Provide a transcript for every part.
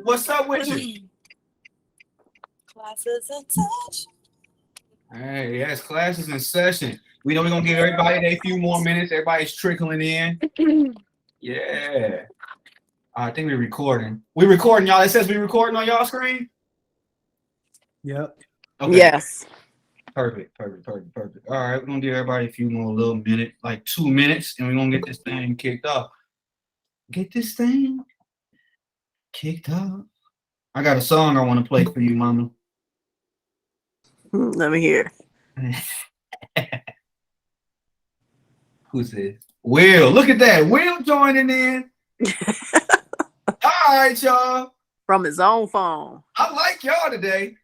What's up with you? Classes in session. Hey, yes, class is in session. We know we're gonna give everybody a few more minutes. Everybody's trickling in. Yeah. I think we're recording. We're recording, y'all. It says we're recording on y'all screen. Yep. Okay. Yes. Perfect. All right, we're gonna give everybody a few more little minutes, like 2 minutes, and we're gonna get this thing kicked off. Get this thing kicked off. I got a song I want to play for you, mama. Let me hear. Who's this? Will. Look at that. Will joining in. All right, y'all. From his own phone. I like y'all today.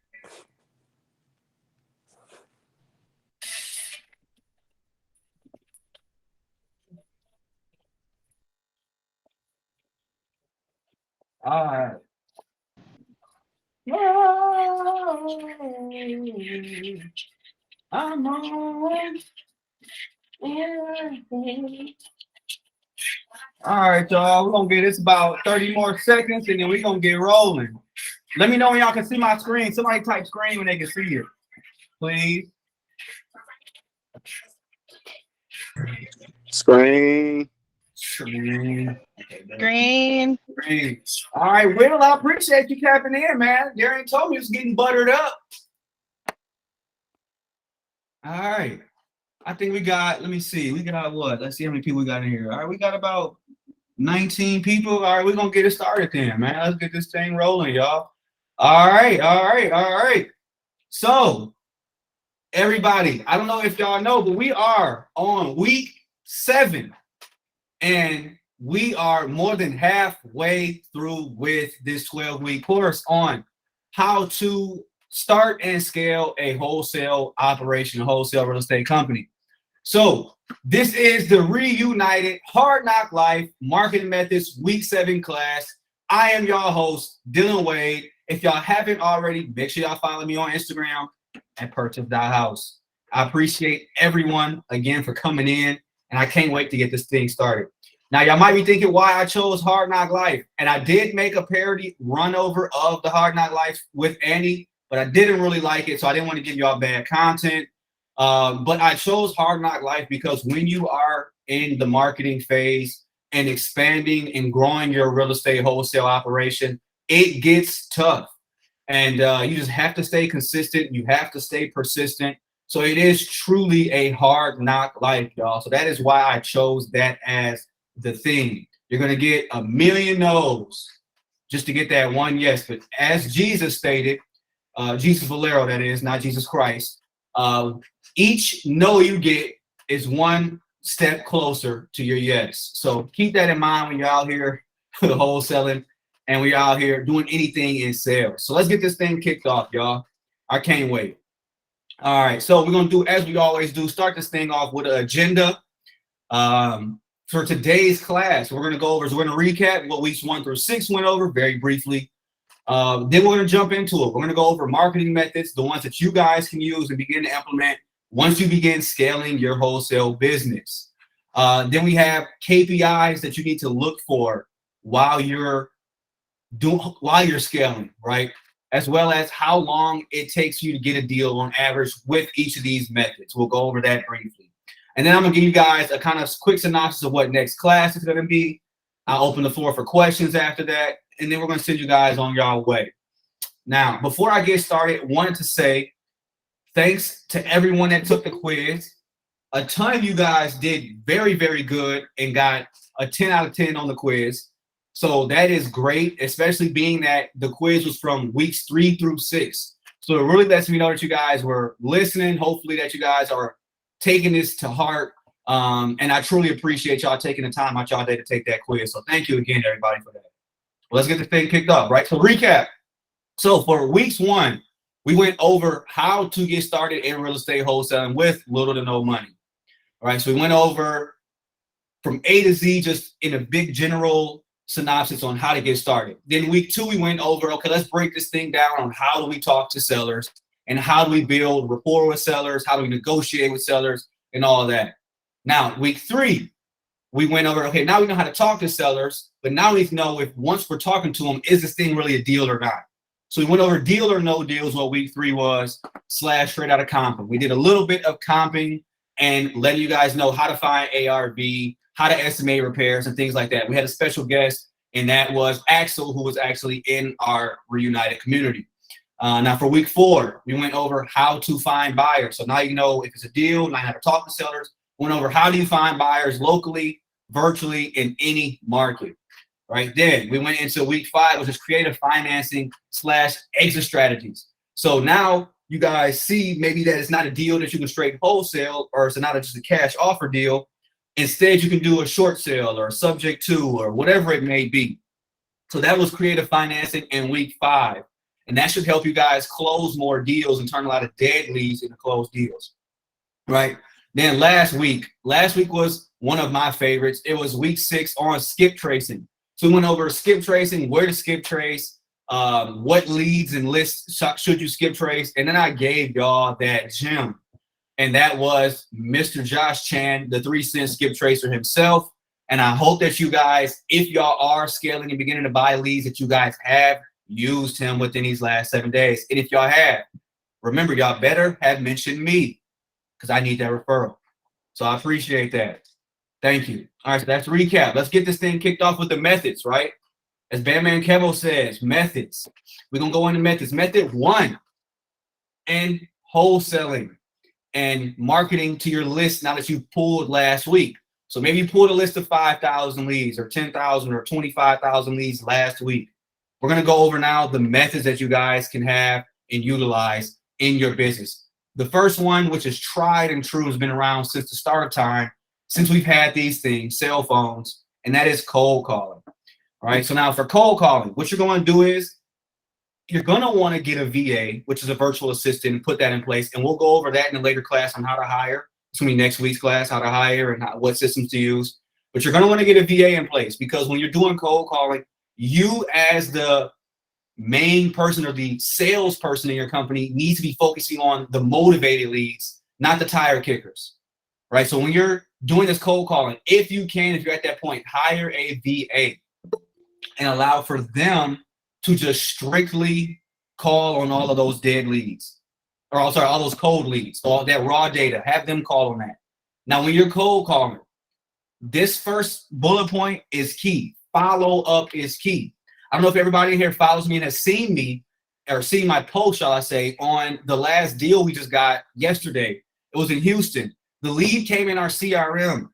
All right. I'm on. All right, y'all. We're gonna get this about 30 more seconds and then we're gonna get rolling. Let me know when y'all can see my screen. Somebody type screen when they can see it, please. Screen. Screen. Green. Screen. All right, Will, I appreciate you capping in, man. Darren told me it's getting buttered up. All right. I think we got, let me see. We got what? Let's see how many people we got in here. All right, we got about 19 people. All right, we're going to get it started then, man. Let's get this thing rolling, y'all. All right. So, everybody, I don't know if y'all know, but we are on week 7. And we are more than halfway through with this 12-week course on how to start and scale a wholesale operation, a wholesale real estate company. So this is the reunited Hard Knock Life Marketing Methods Week 7 class. I am your host, Dylan Wade. If y'all haven't already, make sure y'all follow me on Instagram at purchase.house. I appreciate everyone again for coming in, and I can't wait to get this thing started. Now, y'all might be thinking why I chose Hard Knock Life, and I did make a parody run over of the Hard Knock Life with Annie, but I didn't really like it, so I didn't want to give y'all bad content. But I chose Hard Knock Life because when you are in the marketing phase and expanding and growing your real estate wholesale operation, it gets tough. And you just have to stay consistent. You have to stay persistent. So it is truly a hard knock life, y'all. So that is why I chose that as the thing. You're going to get a million no's just to get that one yes. But as Jesus stated, Jesus Valero, that is, not Jesus Christ, each no you get is one step closer to your yes. So keep that in mind when you're out here wholesaling and we're out here doing anything in sales. So let's get this thing kicked off, y'all. I can't wait. All right, so we're going to do, as we always do, start this thing off with an agenda. For today's class, we're going to go over, so we're going to recap what weeks 1 through 6 went over very briefly. Then we're going to jump into it. We're going to go over marketing methods, the ones that you guys can use and begin to implement once you begin scaling your wholesale business. Then we have KPIs that you need to look for while you're scaling, right? As well as how long it takes you to get a deal on average with each of these methods. We'll go over that briefly. And then I'm going to give you guys a kind of quick synopsis of what next class is going to be. I'll open the floor for questions after that, and then we're going to send you guys on your way. Now, before I get started, I wanted to say thanks to everyone that took the quiz. A ton of you guys did very, very good and got a 10 out of 10 on the quiz. So that is great, especially being that the quiz was from weeks 3 through 6. So it really lets me know that you guys were listening. Hopefully that you guys are taking this to heart. And I truly appreciate y'all taking the time out y'all day to take that quiz. So thank you again, everybody, for that. Well, let's get this thing kicked off, right? So recap. So for weeks 1, we went over how to get started in real estate wholesaling with little to no money. All right, so we went over from A to Z, just in a big general synopsis on how to get started. Then week 2, we went over, okay, let's break this thing down on how do we talk to sellers and how do we build rapport with sellers, how do we negotiate with sellers and all of that. Now, week 3, we went over, okay, now we know how to talk to sellers, but now we need to know if once we're talking to them, is this thing really a deal or not? So we went over deal or no deals, what week 3 was, / straight out of comping. We did a little bit of comping and letting you guys know how to find ARV, how to estimate repairs and things like that. We had a special guest, and that was Axel, who was actually in our Reunited community. Now for week 4, we went over how to find buyers. So now you know if it's a deal, now how to talk to sellers. Went over how do you find buyers locally, virtually, in any market. Right then, we went into week 5, which is creative financing / exit strategies. So now you guys see maybe that it's not a deal that you can straight wholesale, or it's not just a cash offer deal. Instead, you can do a short sale or a subject to, or whatever it may be. So that was creative financing in week 5. And that should help you guys close more deals and turn a lot of dead leads into closed deals. Right? Then last week was one of my favorites. It was week 6 on skip tracing. So we went over skip tracing, where to skip trace, what leads and lists should you skip trace. And then I gave y'all that gem. And that was Mr. Josh Chan, the 3-cent skip tracer himself. And I hope that you guys, if y'all are scaling and beginning to buy leads, that you guys have used him within these last 7 days. And if y'all have, remember, y'all better have mentioned me, because I need that referral. So I appreciate that. Thank you. All right, so that's a recap. Let's get this thing kicked off with the methods, right? As Batman Kevo says, methods. We're going to go into methods. Method 1, and wholesaling and marketing to your list now that you pulled last week. So maybe you pulled a list of 5,000 leads or 10,000 or 25,000 leads last week. We're going to go over now the methods that you guys can have and utilize in your business. The first one, which is tried and true, has been around since the start of time, since we've had these things, cell phones, and that is cold calling. All right, so now for cold calling, what you're going to do is you're going to want to get a VA, which is a virtual assistant, and put that in place. And we'll go over that in a later class on how to hire. It's going to be next week's class, how to hire and what systems to use. But you're going to want to get a VA in place, because when you're doing cold calling, you as the main person or the salesperson in your company needs to be focusing on the motivated leads, not the tire kickers. Right? So when you're doing this cold calling, if you can, if you're at that point, hire a VA and allow for them to just strictly call on all of those dead leads, or all those cold leads, all that raw data. Have them call on that. Now, when you're cold calling, this first bullet point is key. Follow up is key. I don't know if everybody here follows me and has seen me, or seen my post, shall I say, on the last deal we just got yesterday. It was in Houston. The lead came in our CRM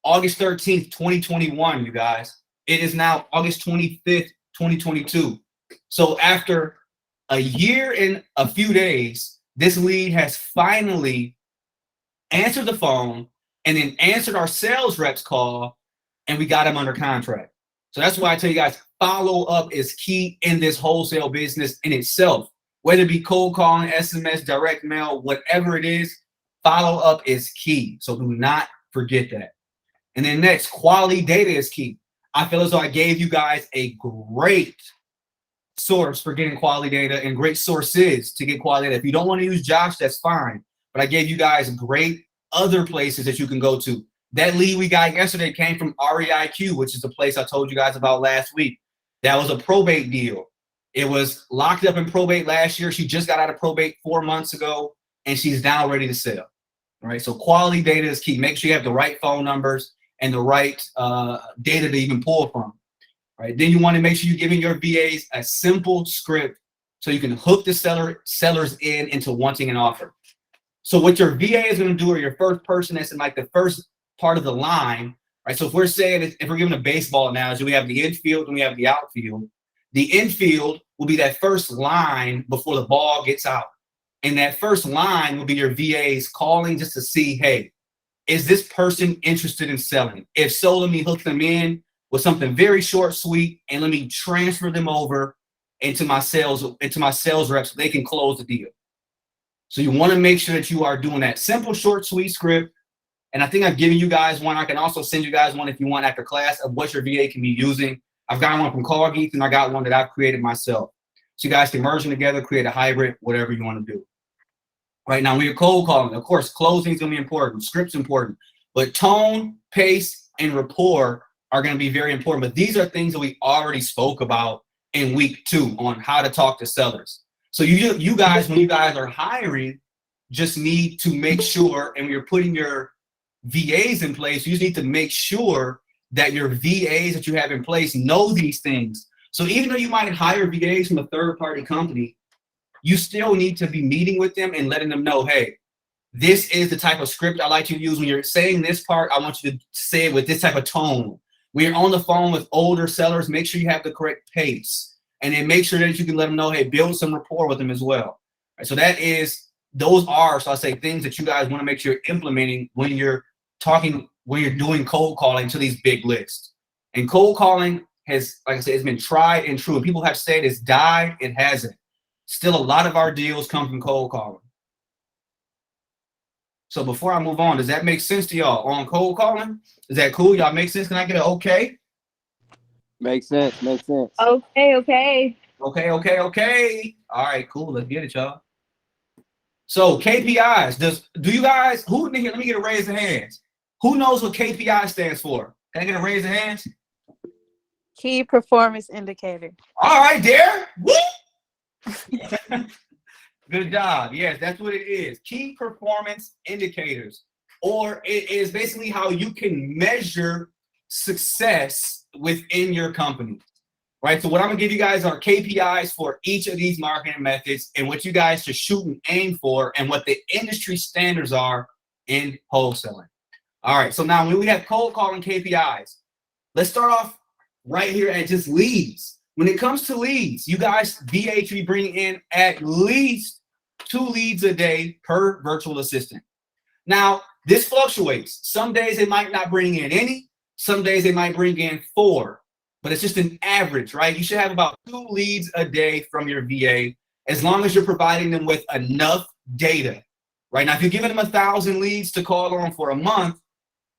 August 13th, 2021, you guys. It is now August 25th, 2022. So after a year and a few days, this lead has finally answered the phone and then answered our sales rep's call, and we got him under contract. So that's why I tell you guys, follow up is key in this wholesale business in itself. Whether it be cold calling, SMS, direct mail, whatever it is, follow up is key. So do not forget that. And then next, quality data is key. I feel as though I gave you guys a great source for getting quality data and great sources to get quality data. If you don't want to use Josh, that's fine. But I gave you guys great other places that you can go to. That lead we got yesterday came from REIQ, which is the place I told you guys about last week. That was a probate deal. It was locked up in probate last year. She just got out of probate 4 months ago, and she's now ready to sell. All right, so quality data is key. Make sure you have the right phone numbers and the right data to even pull from. All right, then you want to make sure you're giving your VAs a simple script so you can hook the sellers into wanting an offer. So what your VA is going to do, or your first person that's in like the first part of the line, right? So if we're saying, if we're giving a baseball analogy, we have the infield and we have the outfield. The infield will be that first line before the ball gets out. And that first line will be your VAs calling just to see, hey, is this person interested in selling? If so, let me hook them in with something very short, sweet, and let me transfer them over into my sales reps so they can close the deal. So you want to make sure that you are doing that simple, short, sweet script. And I think I've given you guys one. I can also send you guys one if you want after class of what your VA can be using. I've got one from Call Geeks, and I got one that I've created myself. So you guys can merge them together, create a hybrid, whatever you want to do. Right now, when you're cold calling, of course, closing is going to be important. Script's important. But tone, pace, and rapport are going to be very important. But these are things that we already spoke about in week 2 on how to talk to sellers. So you guys, when you guys are hiring, just need to make sure, and when you're putting your VAs in place, you just need to make sure that your VAs that you have in place know these things. So even though you might hire VAs from a third-party company, you still need to be meeting with them and letting them know, hey, this is the type of script I like you to use. When you're saying this part, I want you to say it with this type of tone. When you're on the phone with older sellers, make sure you have the correct pace. And then make sure that you can let them know, hey, build some rapport with them as well. Right, so those are, so I say, things that you guys want to make sure you're implementing when you're doing cold calling to these big lists. And cold calling has, like I said, it's been tried and true. And people have said it's died, it hasn't. Still, a lot of our deals come from cold calling. So before I move on, does that make sense to y'all on cold calling? Is that cool? Y'all make sense? Can I get an okay? Makes sense. Okay. Okay. All right, cool. Let's get it, y'all. So KPIs. Do you guys, who in here, let me get a raise of hands. Who knows what KPI stands for? Can I get a raise of hands? Key performance indicator. All right, there. Woo! Good job. Yes, that's what it is. Key performance indicators, or it is basically how you can measure success within your company, right? So what I'm gonna give you guys are KPIs for each of these marketing methods and what you guys should shoot and aim for and what the industry standards are in wholesaling. All right, so now when we have cold calling KPIs, let's start off right here at just leads. When it comes to leads, you guys, VA should be bringing in at least 2 leads a day per virtual assistant. Now, this fluctuates. Some days they might not bring in any. Some days they might bring in 4. But it's just an average, right? You should have about 2 leads a day from your VA as long as you're providing them with enough data. Right now, if you're giving them 1,000 leads to call on for a month,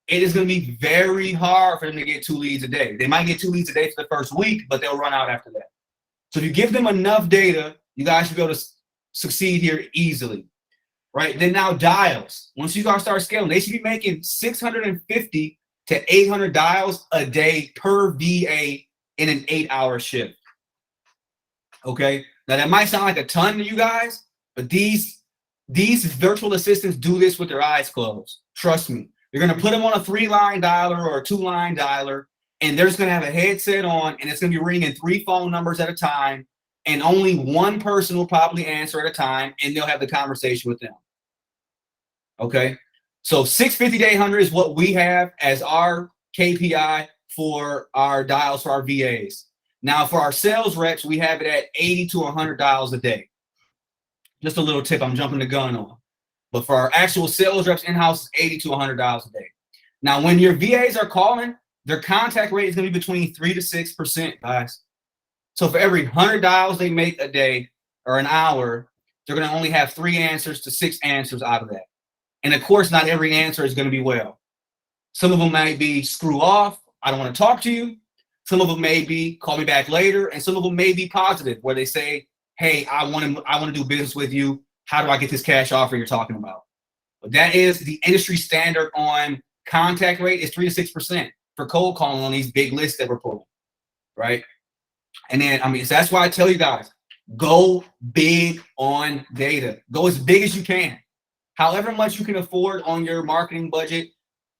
it is going to be very hard for them to get 2 leads a day. They might get 2 leads a day for the first week, but they'll run out after that. So if you give them enough data, you guys should be able to succeed here easily, right? Then now dials. Once you guys start scaling, they should be making 650 to 800 dials a day per VA in an 8-hour shift. Okay, now that might sound like a ton to you guys, but these virtual assistants do this with their eyes closed. Trust me. You're going to put them on a 3-line dialer or a 2-line dialer, and they're just going to have a headset on, and it's going to be ringing 3 phone numbers at a time, and only one person will probably answer at a time, and they'll have the conversation with them. Okay? So 650 to 800 is what we have as our KPI for our dials for our VAs. Now, for our sales reps, we have it at 80 to 100 dials a day. Just a little tip I'm jumping the gun on. But for our actual sales reps in-house, it's 80 to 100 dials a day. Now, when your VAs are calling, their contact rate is going to be between 3 to 6%, guys. So for every 100 dials they make a day or an hour, they're going to only have 3 answers to 6 answers out of that. And of course, not every answer is going to be well. Some of them might be screw off, I don't want to talk to you. Some of them may be call me back later, and some of them may be positive, where they say, hey, I want to do business with you. How do I get this cash offer you're talking about? But that is the industry standard on contact rate is 3 to 6% for cold calling on these big lists that we're pulling, right? And then, so that's why I tell you guys, go big on data. Go as big as you can. However much you can afford on your marketing budget,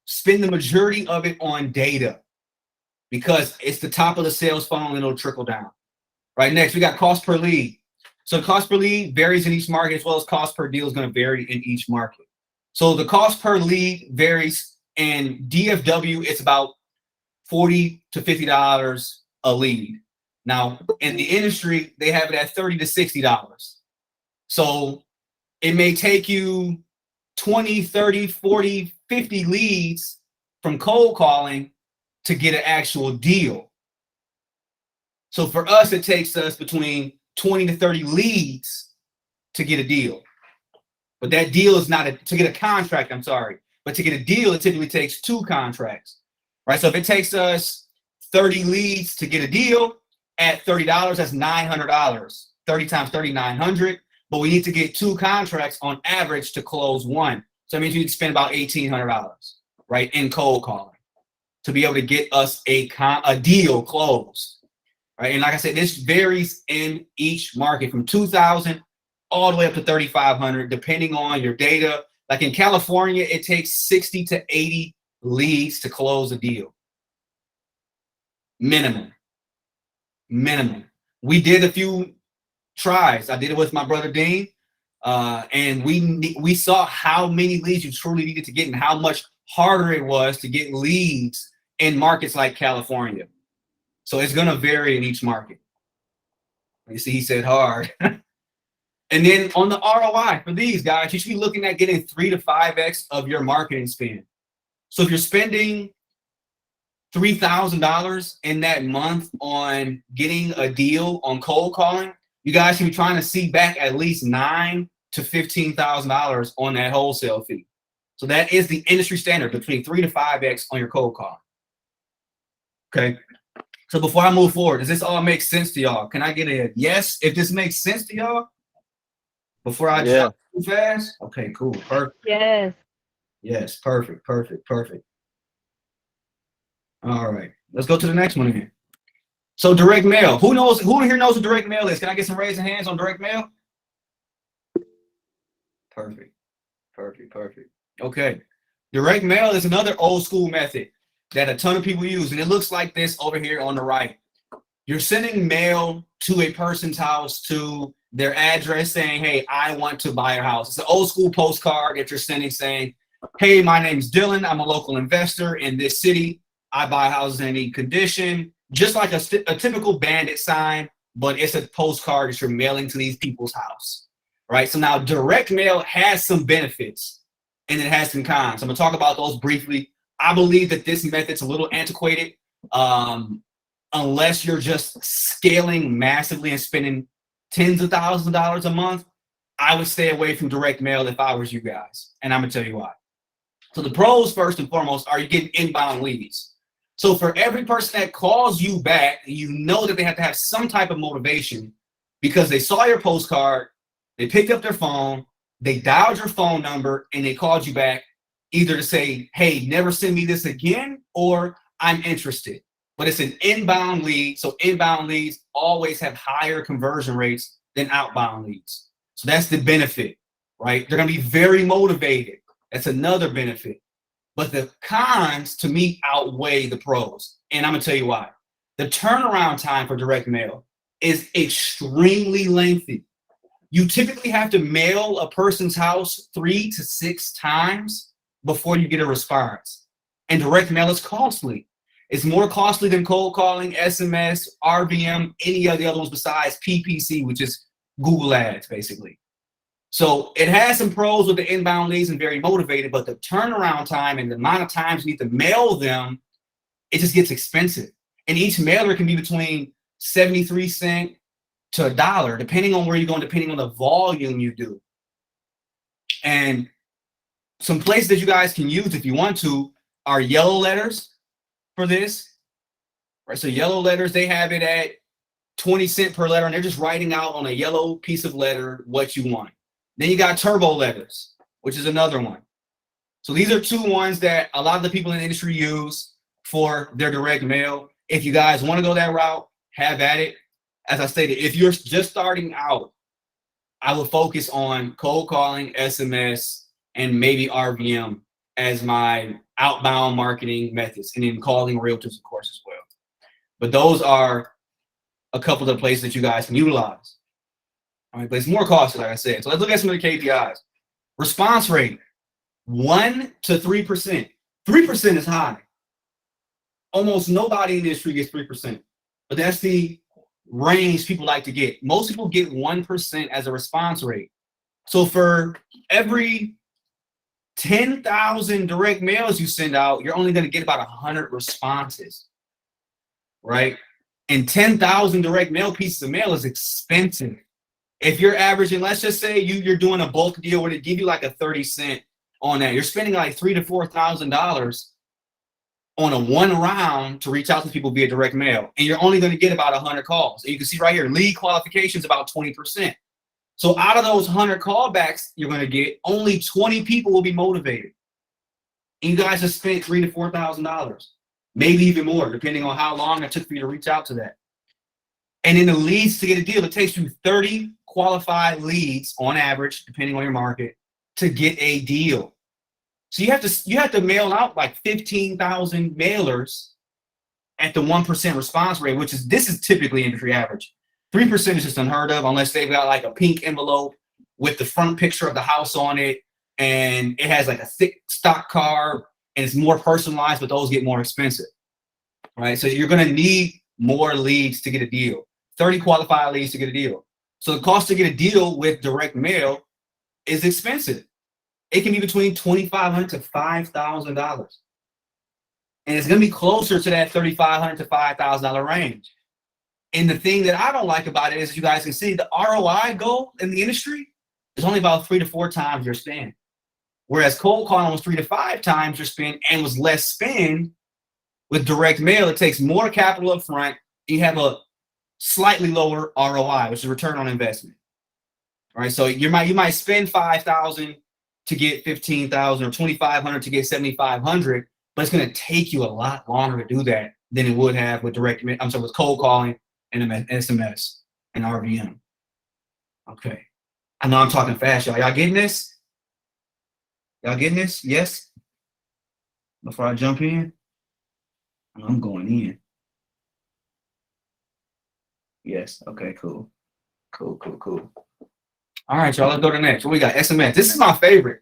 spend the majority of it on data because it's the top of the sales funnel and it'll trickle down. Right, next, we got cost per lead. So cost per lead varies in each market as well as cost per deal is going to vary in each market. So the cost per lead varies. In DFW, it's about $40 to $50 a lead. Now, in the industry, they have it at $30 to $60. So it may take you 20, 30, 40, 50 leads from cold calling to get an actual deal. So for us, it takes us between 20 to 30 leads to get a deal. But that deal is not to get a contract, but to get a deal, it typically takes 2 contracts, right? So if it takes us 30 leads to get a deal at $30, that's $900. 30 times 30, 900. But we need to get 2 contracts on average to close 1. So that means you'd spend about $1,800, right, in cold calling. to be able to get us a deal closed. Right. And like I said, this varies in each market from 2,000 all the way up to 3,500, depending on your data. Like in California, it takes 60 to 80 leads to close a deal. Minimum. We did a few tries. I did it with my brother Dean, and we saw how many leads you truly needed to get and how much harder it was to get leads in markets like California. So it's going to vary in each market. You see, he said hard. And then on the ROI for these guys, you should be looking at getting 3 to 5x of your marketing spend. So if you're spending $3,000 in that month on getting a deal on cold calling, you guys should be trying to see back at least $9,000 to $15,000 on that wholesale fee. So that is the industry standard, between 3 to 5x on your cold calling. Okay. So before I move forward, does this all make sense to y'all? Can I get a yes if this makes sense to y'all? Before I jump too fast? Okay, cool. Perfect. Yes. Yes, perfect. All right. Let's go to the next one again. So direct mail. Who here knows what direct mail is? Can I get some raising hands on direct mail? Perfect. Okay. Direct mail is another old school method that a ton of people use, and it looks like this over here on the right. You're sending mail to a person's house, to their address, saying, hey, I want to buy a house. It's an old school postcard that you're sending saying, hey, my name's Dylan. I'm a local investor in this city. I buy houses in any condition. Just like a typical bandit sign, but it's a postcard that you're mailing to these people's house. Right? So now direct mail has some benefits and it has some cons. I'm going to talk about those briefly. I believe that this method's a little antiquated. Unless you're just scaling massively and spending tens of thousands of dollars a month, I would stay away from direct mail if I was you guys. And I'm going to tell you why. So the pros, first and foremost, are you getting inbound leads. So for every person that calls you back, you know that they have to have some type of motivation because they saw your postcard, they picked up their phone, they dialed your phone number, and they called you back either to say, hey, never send me this again, or I'm interested. But it's an inbound lead. So inbound leads always have higher conversion rates than outbound leads. So that's the benefit, right? They're going to be very motivated. That's another benefit. But the cons, to me, outweigh the pros. And I'm going to tell you why. The turnaround time for direct mail is extremely lengthy. You typically have to mail a person's house 3 to 6 times before you get a response. And direct mail is costly. It's more costly than cold calling, SMS, RVM, any of the other ones besides PPC, which is Google Ads, basically. So it has some pros with the inbound leads and very motivated, but the turnaround time and the amount of times you need to mail them, it just gets expensive. And each mailer can be between 73 cents to $1, depending on where you're going, depending on the volume you do. And some places that you guys can use if you want to are yellow letters for this, right? So yellow letters, they have it at 20 cents per letter, and they're just writing out on a yellow piece of letter what you want. Then you got turbo letters, which is another one. So these are two ones that a lot of the people in the industry use for their direct mail. If you guys want to go that route, have at it. As I stated, if you're just starting out, I would focus on cold calling, SMS, and maybe RVM as my outbound marketing methods, and then calling realtors, of course, as well. But those are a couple of the places that you guys can utilize. All right, but it's more costly, like I said. So let's look at some of the KPIs. Response rate, 1 to 3%. 3% is high. Almost nobody in the industry gets 3%, but that's the range people like to get. Most people get 1% as a response rate. So for every 10,000 direct mails you send out, you're only going to get about 100 responses, right? And 10,000 direct mail pieces of mail is expensive. If you're averaging, let's just say you're doing a bulk deal where they give you like a 30 cent on that, you're spending like $3,000 to $4,000 on a one round to reach out to people via direct mail, and you're only going to get about 100 calls. And you can see right here, lead qualification is about 20%. So out of those 100 callbacks you're going to get, only 20 people will be motivated. And you guys just spent $3,000 to $4,000. maybe even more, depending on how long it took for you to reach out to that. And then the leads to get a deal, it takes you 30 qualified leads on average, depending on your market, to get a deal. So you have to mail out like 15,000 mailers at the 1% response rate, this is typically industry average. 3% is just unheard of unless they've got like a pink envelope with the front picture of the house on it, and it has like a thick stock card, and it's more personalized, but those get more expensive, right? So you're gonna need more leads to get a deal. 30 qualified leads to get a deal. So the cost to get a deal with direct mail is expensive. It can be between $2,500 to $5,000. And it's going to be closer to that $3,500 to $5,000 range. And the thing that I don't like about it is, you guys can see, the ROI goal in the industry is only about 3 to 4 times your spend. Whereas cold calling was 3 to 5 times your spend and was less spend. With direct mail, it takes more capital up front. You have a slightly lower ROI, which is return on investment. All right, so you might spend $5,000 to get $15,000 or $2,500 to get $7,500, but it's going to take you a lot longer to do that than it would have with with cold calling and SMS and RVM. Okay, I know I'm talking fast, y'all. Y'all getting this? Y'all getting this? Yes? Before I jump in, I'm going in. Yes. Okay, cool. Cool. All right, y'all, let's go to the next. What we got? SMS. This is my favorite.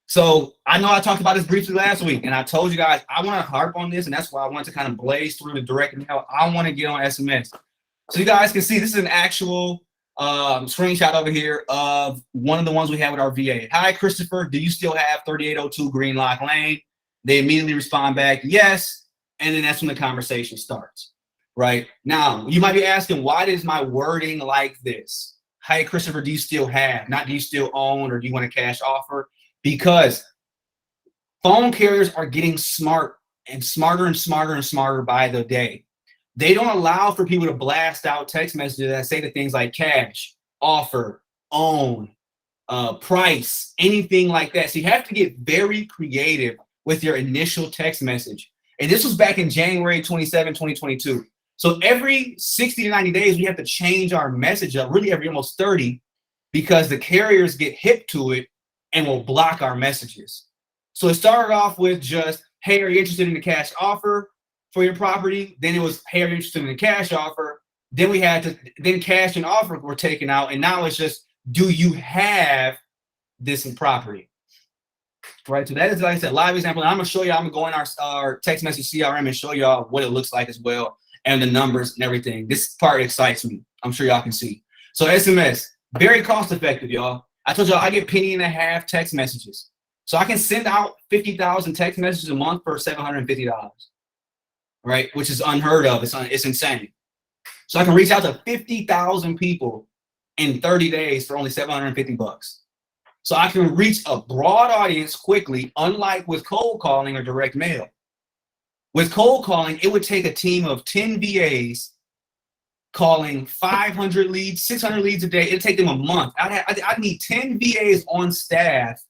So I know I talked about this briefly last week, and I told you guys I want to harp on this, and that's why I want to kind of blaze through the direct mail. I want to get on SMS. So you guys can see this is an actual screenshot over here of one of the ones we have with our VA. Hi, Christopher. Do you still have 3802 Green Lock Lane? They immediately respond back, yes. And then that's when the conversation starts. Right now, you might be asking, why is my wording like this? Hi, Christopher, do you still have? Not do you still own, or do you want a cash offer? Because phone carriers are getting smart and smarter and smarter and smarter by the day. They don't allow for people to blast out text messages that say the things like cash, offer, own, price, anything like that. So you have to get very creative with your initial text message. And this was back in January 27, 2022. So every 60 to 90 days, we have to change our message up, really every almost 30, because the carriers get hip to it and will block our messages. So it started off with just, hey, are you interested in a cash offer for your property? Then it was, hey, are you interested in a cash offer? Then we had to, then cash and offer were taken out. And now it's just, do you have this property? Right, so that is, like I said, live example. And I'm gonna show you, I'm gonna go in our text message CRM and show y'all what it looks like as well, and the numbers and everything. This part excites me. I'm sure y'all can see. So SMS, very cost effective, y'all. I told y'all I get $1.50 text messages. So I can send out 50,000 text messages a month for $750, right? Which is unheard of. It's insane. So I can reach out to 50,000 people in 30 days for only $750. So I can reach a broad audience quickly, unlike with cold calling or direct mail. With cold calling, it would take a team of 10 VAs calling 500 leads, 600 leads a day. It'd take them a month. I'd need 10 VAs on staff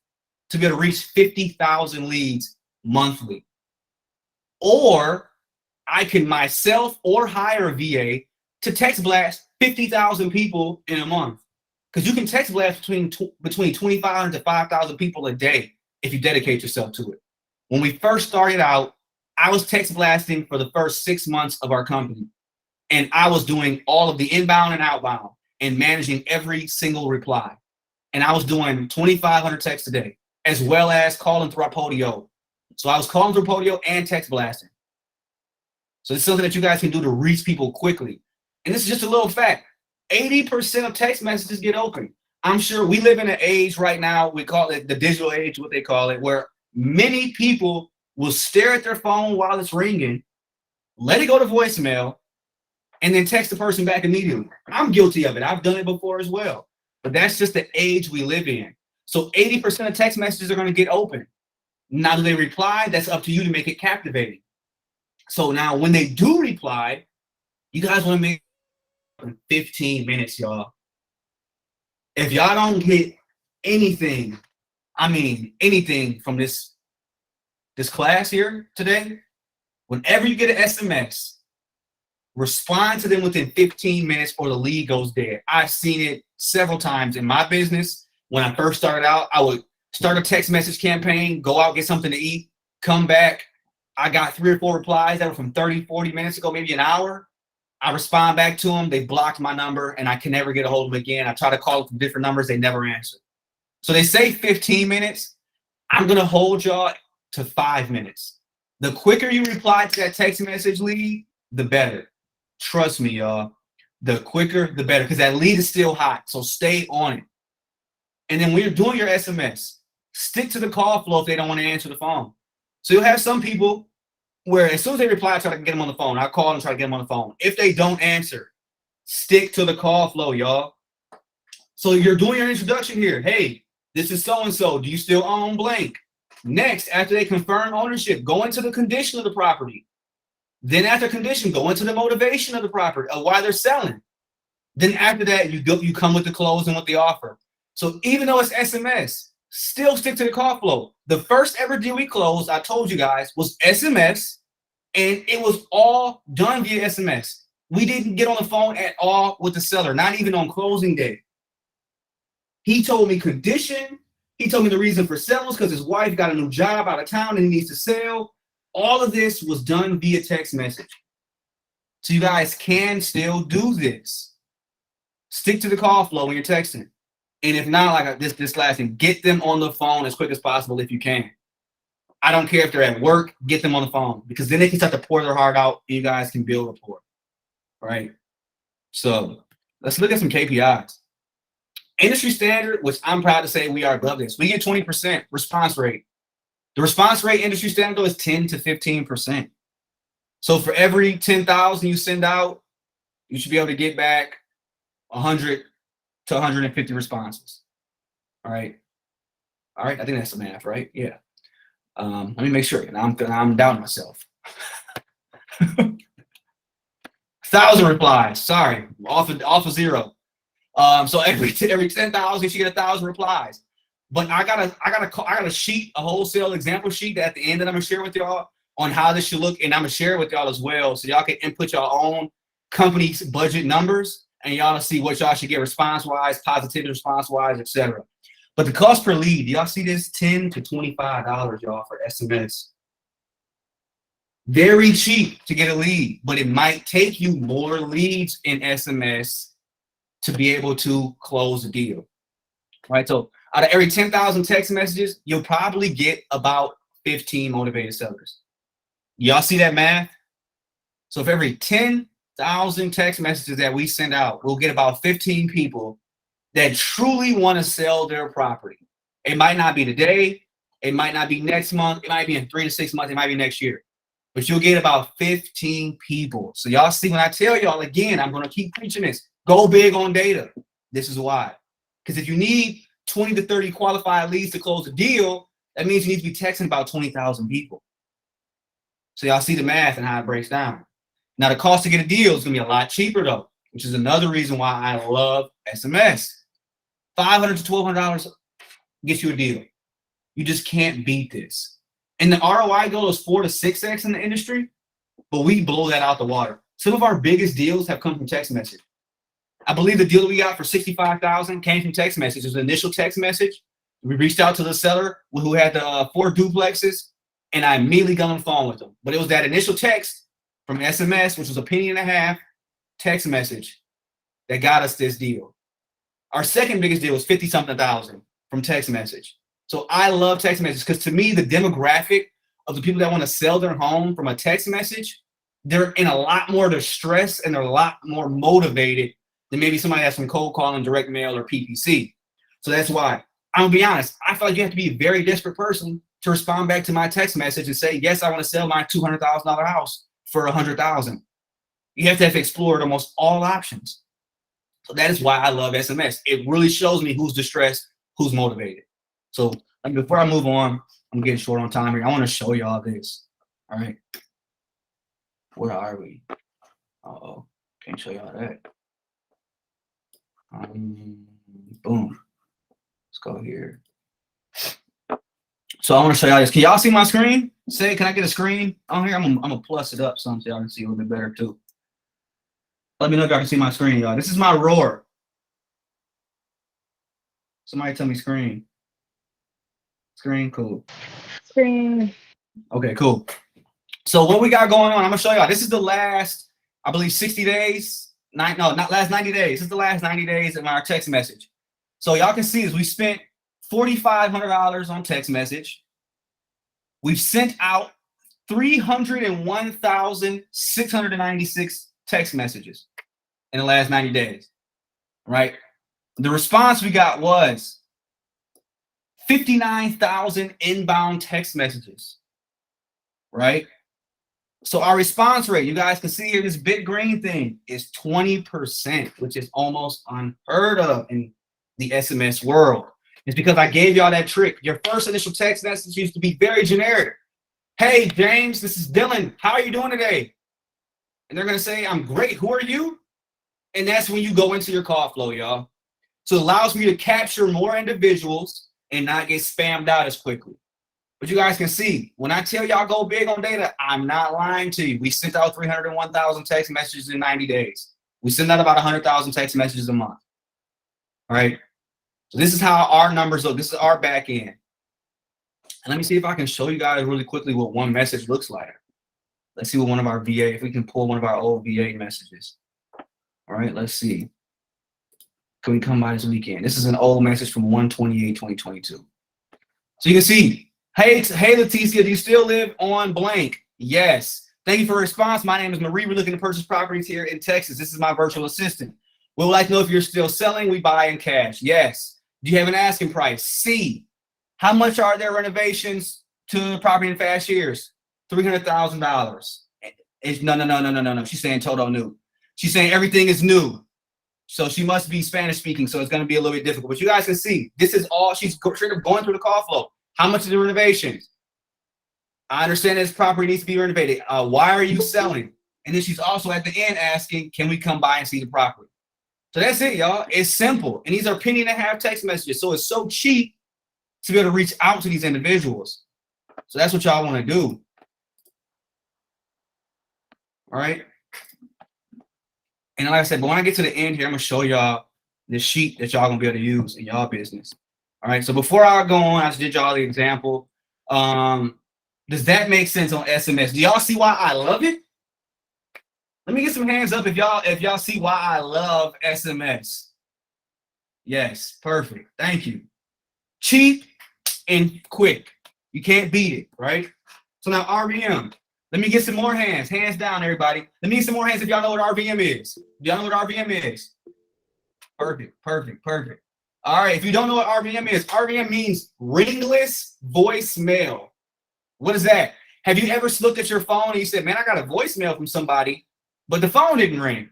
to be able to reach 50,000 leads monthly. Or I can myself or hire a VA to text blast 50,000 people in a month. Because you can text blast between 2,500 to 5,000 people a day if you dedicate yourself to it. When we first started out, I was text blasting for the first 6 months of our company. And I was doing all of the inbound and outbound and managing every single reply. And I was doing 2,500 texts a day, as well as calling through our Podio. So I was calling through Podio and text blasting. So it's something that you guys can do to reach people quickly. And this is just a little fact. 80% of text messages get open. I'm sure we live in an age right now, we call it the digital age, what they call it, where many people will stare at their phone while it's ringing, let it go to voicemail, and then text the person back immediately. I'm guilty of it. I've done it before as well. But that's just the age we live in. So 80% of text messages are going to get open. Now, do they reply? That's up to you to make it captivating. So now when they do reply, you guys want to make 15 minutes, y'all. If y'all don't get anything, I mean anything from this class here today, Whenever you get an SMS, respond to them within 15 minutes or the lead goes dead. I've seen it several times in my business. When I first started out, I would start a text message campaign, go out, get something to eat, come back. I got 3 or 4 replies that were from 30, 40 minutes ago, maybe an hour. I respond back to them. They blocked my number and I can never get a hold of them again. I try to call them from different numbers. They never answer. So they say 15 minutes. I'm going to hold y'all to 5 minutes. The quicker you reply to that text message lead, the better. Trust me, y'all. The quicker, the better, because that lead is still hot. So stay on it. And then when you're doing your SMS, stick to the call flow if they don't want to answer the phone. So you'll have some people where as soon as they reply, I try to get them on the phone. I call and try to get them on the phone. If they don't answer, stick to the call flow, y'all. So you're doing your introduction here. Hey, this is so-and-so. Do you still own blank? Next, after they confirm ownership, go into the condition of the property. Then after condition, go into the motivation of the property, of why they're selling. Then after that, you come with the close and with the offer. So even though it's SMS, still stick to the call flow. The first ever deal we closed, I told you guys, was SMS, and it was all done via SMS. We didn't get on the phone at all with the seller, not even on closing day. He told me condition. He told me the reason for selling because his wife got a new job out of town and he needs to sell. All of this was done via text message. So you guys can still do this. Stick to the call flow when you're texting. And if not, like this last thing, get them on the phone as quick as possible if you can. I don't care if they're at work, get them on the phone because then they can start to pour their heart out and you guys can build rapport. Right? So let's look at some KPIs. Industry standard, which I'm proud to say we are above this. We get 20% response rate. The response rate industry standard though is 10 to 15%. So for every 10,000 you send out, you should be able to get back 100 to 150 responses. All right. I think that's the math, right? Yeah. Let me make sure. I'm doubting myself. 1,000 replies. Sorry, off of 0. So every 10,000, you should get 1,000 replies. But I got a sheet, a wholesale example sheet that at the end that I'm gonna share with y'all on how this should look, and I'm gonna share it with y'all as well, so y'all can input your own company's budget numbers, and y'all to see what y'all should get response-wise, positivity response-wise, etc. But the cost per lead, y'all see this $10 to $25, y'all, for SMS. Very cheap to get a lead, but it might take you more leads in SMS to be able to close a deal. Right? So out of every 10,000 text messages, you'll probably get about 15 motivated sellers. Y'all see that math? So for every 10,000 text messages that we send out, we'll get about 15 people that truly want to sell their property. It might not be today. It might not be next month. It might be in 3 to 6 months. It might be next year. But you'll get about 15 people. So y'all see when I tell y'all again, I'm going to keep preaching this. Go big on data. This is why. Because if you need 20 to 30 qualified leads to close a deal, that means you need to be texting about 20,000 people. So y'all see the math and how it breaks down. Now the cost to get a deal is going to be a lot cheaper though, which is another reason why I love SMS. $500 to $1,200 gets you a deal. You just can't beat this. And the ROI goal is 4 to 6x in the industry, but we blow that out the water. Some of our biggest deals have come from text message. I believe the deal that we got for $65,000 came from text message. It was an initial text message. We reached out to the seller who had the 4 duplexes, and I immediately got on the phone with them. But it was that initial text from SMS, which was a penny and a half text message that got us this deal. Our second biggest deal was 50-something thousand from text message. So I love text messages because to me, the demographic of the people that want to sell their home from a text message, they're in a lot more distress and they're a lot more motivated than maybe somebody that's from cold calling, direct mail, or PPC. So that's why. I'm gonna be honest, I feel like you have to be a very desperate person to respond back to my text message and say, yes, I want to sell my $200,000 house for $100,000. You have to have explored almost all options. So that is why I love SMS. It really shows me who's distressed, who's motivated. So before I move on, I'm getting short on time here. I want to show y'all this. All right. Where are we? Uh-oh. Can't show y'all that. Boom. Let's go here. So I want to show y'all this. Can y'all see my screen? Say, can I get a screen on here? I'm gonna plus it up some so y'all can see a little bit better too. Let me know if y'all can see my screen, y'all. This is my roar. Somebody tell me screen. Screen, cool. Screen. Okay, cool. So what we got going on, I'm gonna show y'all. This is the last, I believe, 60 days. Not last 90 days. This is the last 90 days of our text message. So y'all can see is we spent $4,500 on text message. We've sent out 301,696 text messages in the last 90 days, right? The response we got was 59,000 inbound text messages, right? So our response rate, you guys can see here, this big green thing is 20%, which is almost unheard of in the SMS world. It's because I gave y'all that trick. Your first initial text message used to be very generic. Hey, James, this is Dylan. How are you doing today? And they're going to say, I'm great. Who are you? And that's when you go into your call flow, y'all. So it allows me to capture more individuals and not get spammed out as quickly. But you guys can see, when I tell y'all go big on data, I'm not lying to you. We sent out 301,000 text messages in 90 days. We send out about 100,000 text messages a month. All right. So this is how our numbers look. This is our back end. And let me see if I can show you guys really quickly what one message looks like. Let's see what one of our VA, if we can pull one of our old VA messages. All right, let's see. Can we come by this weekend? This is an old message from 1/28/2022. So you can see, hey Leticia, do you still live on blank? Yes. Thank you for your response. My name is Marie. We're looking to purchase properties here in Texas. This is my virtual assistant. We would like to know if you're still selling. We buy in cash. Yes. Do you have an asking price? C. How much are there renovations to property in fast years? $300,000. No. She's saying total new. She's saying everything is new. So she must be Spanish speaking. So it's going to be a little bit difficult. But you guys can see, this is all she's sort of going through the call flow. How much is the renovations? I understand this property needs to be renovated. Why are you selling? And then she's also at the end asking, can we come by and see the property? So that's it, y'all. It's simple. And these are penny and a half text messages. So it's so cheap to be able to reach out to these individuals. So that's what y'all want to do. All right. And like I said, but when I get to the end here, I'm going to show y'all the sheet that y'all going to be able to use in y'all business. All right. So before I go on, I just did y'all the example. Does that make sense on SMS? Do y'all see why I love it? Let me get some hands up if y'all see why I love SMS. Yes. Perfect. Thank you. Cheap and quick. You can't beat it, right? So now RVM. Let me get some more hands. Hands down, everybody. Let me get some more hands if y'all know what RVM is. Y'all know what RVM is? Perfect. All right, if you don't know what RVM means ringless voicemail. What is that? Have you ever looked at your phone and you said, man, I got a voicemail from somebody, but the phone didn't ring?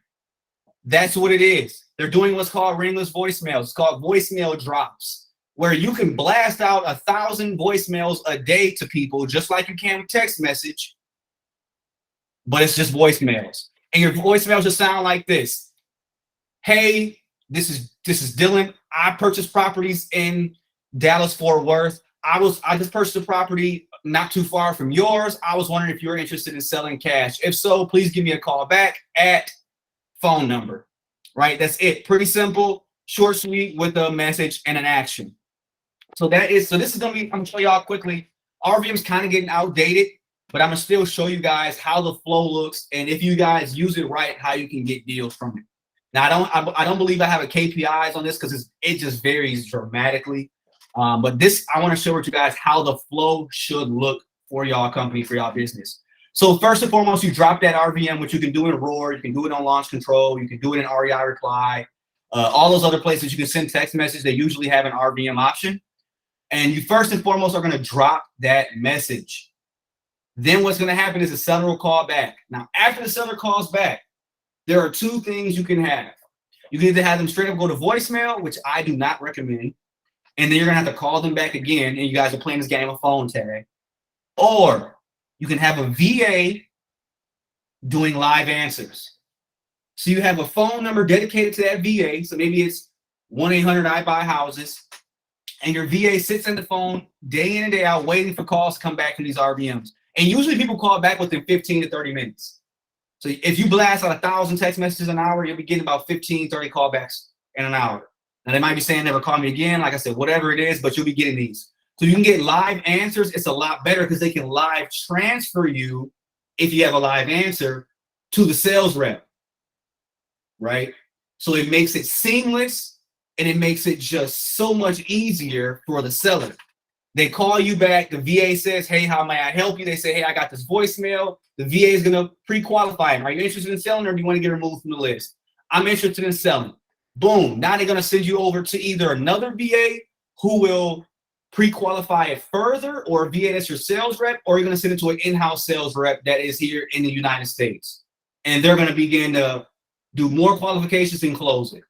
That's what it is. They're doing what's called ringless voicemails. It's called voicemail drops, where you can blast out 1,000 voicemails a day to people, just like you can with text message, but it's just voicemails. And your voicemails just sound like this. Hey, this is Dylan. I purchased properties in Dallas-Fort Worth. I just purchased a property not too far from yours. I was wondering if you're interested in selling cash. If so, please give me a call back at phone number. Right? That's it. Pretty simple, short, sweet, with a message and an action. So this is gonna be, I'm gonna show y'all quickly. RVM's kind of getting outdated, but I'm gonna still show you guys how the flow looks, and if you guys use it right, how you can get deals from it. Now I don't believe I have a KPIs on this because it just varies dramatically. But this, I want to show you guys how the flow should look for y'all company, for y'all business. So first and foremost, you drop that RVM, which you can do in Roar, you can do it on Launch Control, you can do it in REI Reply, all those other places you can send text message. They usually have an RVM option. And you first and foremost are going to drop that message. Then what's going to happen is the seller will call back. Now, after the seller calls back, there are two things you can have. You can either have them straight up go to voicemail, which I do not recommend, and then you're going to have to call them back again, and you guys are playing this game of phone tag. Or you can have a VA doing live answers. So you have a phone number dedicated to that VA. So maybe it's 1-800-I-BUY-HOUSES. And your VA sits on the phone day in and day out waiting for calls to come back from these RVMs. And usually people call back within 15 to 30 minutes. So if you blast out 1,000 text messages an hour, you'll be getting about 15, 30 callbacks in an hour. Now they might be saying never call me again. Like I said, whatever it is, but you'll be getting these. So you can get live answers. It's a lot better because they can live transfer you, if you have a live answer, to the sales rep, right? So it makes it seamless and it makes it just so much easier for the seller. They call you back. The VA says, hey, how may I help you? They say, hey, I got this voicemail. The VA is going to pre-qualify him. Are you interested in selling or do you want to get removed from the list? I'm interested in selling. Boom. Now they're going to send you over to either another VA who will pre-qualify it further, or a VA that's your sales rep, or you're going to send it to an in-house sales rep that is here in the United States. And they're going to begin to do more qualifications and close it.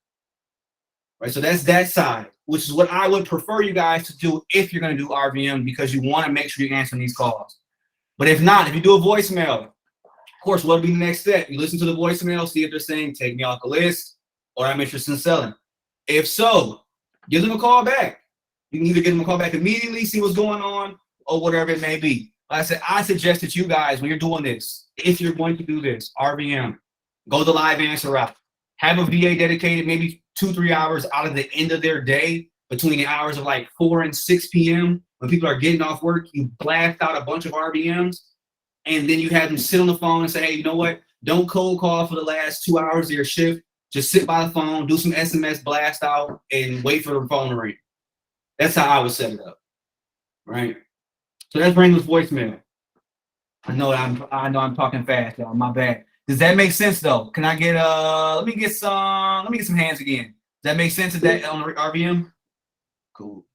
Right, so that's that side, which is what I would prefer you guys to do if you're going to do RVM, because you want to make sure you're answering these calls. But if not, if you do a voicemail, of course, what would be the next step? You listen to the voicemail, see if they're saying, take me off the list, or I'm interested in selling. If so, give them a call back. You can either give them a call back immediately, see what's going on, or whatever it may be. Like I said, I suggest that you guys, when you're doing this, if you're going to do this, RVM, go the live answer route. Have a VA dedicated maybe 2-3 hours out of the end of their day, between the hours of like 4 and 6 p.m. when people are getting off work. You blast out a bunch of RVMs, and then you have them sit on the phone and say, hey, you know what? Don't cold call for the last 2 hours of your shift. Just sit by the phone, do some SMS blast out, and wait for the phone to ring. That's how I would set it up, right? So let's bring this voicemail. I know I'm talking fast, y'all. My bad. Does that make sense though? Can I get let me get some hands again. Does that make sense? Is that on RVM? Cool.